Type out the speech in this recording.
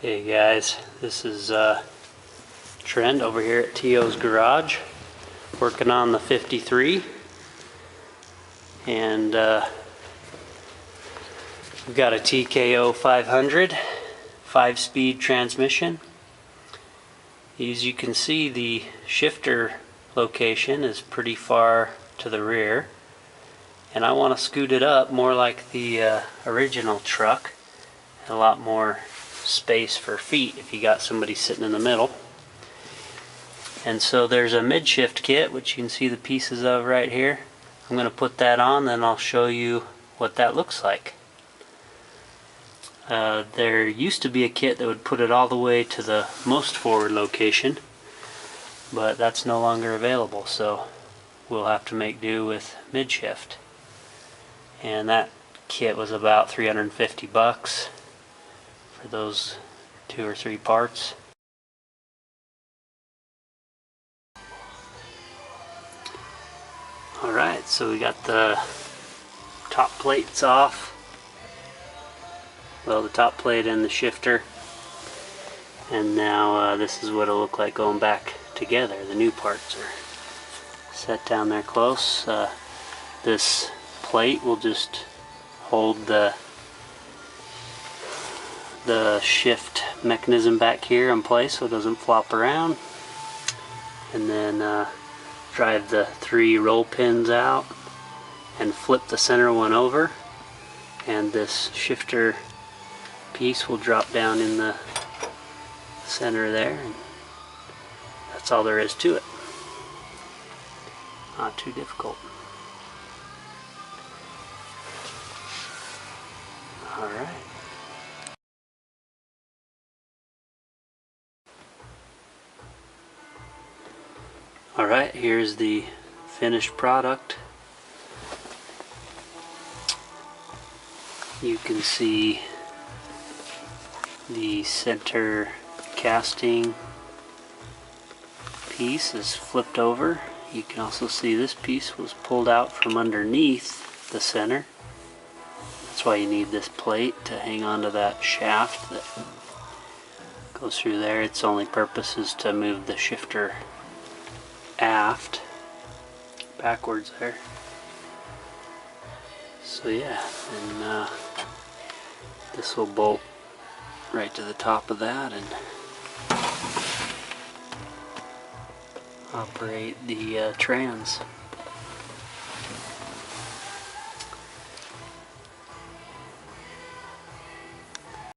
Hey guys, this is Trent over here at T.O.'s Garage, working on the 53, and we've got a TKO-500 5-speed transmission. As you can see, the shifter location is pretty far to the rear, and I want to scoot it up more like the original truck, a lot more space for feet if you got somebody sitting in the middle. And so there's a Midshift kit, which you can see the pieces of right here. I'm going to put that on, then I'll show you what that looks like. There used to be a kit that would put it all the way to the most forward location, but that's no longer available, so we'll have to make do with Midshift. And that kit was about $350 for those 2 or 3 parts. Alright, so we got the top plates off. Well, the top plate and the shifter. And now this is what it'll look like going back together. The new parts are set down there close. This plate will just hold the shift mechanism back here in place so it doesn't flop around, and then drive the 3 roll pins out and flip the center one over, and this shifter piece will drop down in the center there, and that's all there is to it. Not too difficult. Alright. Alright, here's the finished product. You can see the center casting piece is flipped over. You can also see this piece was pulled out from underneath the center. That's why you need this plate to hang onto that shaft that goes through there. Its only purpose is to move the shifter aft, backwards there. So yeah, and this will bolt right to the top of that and operate the trans.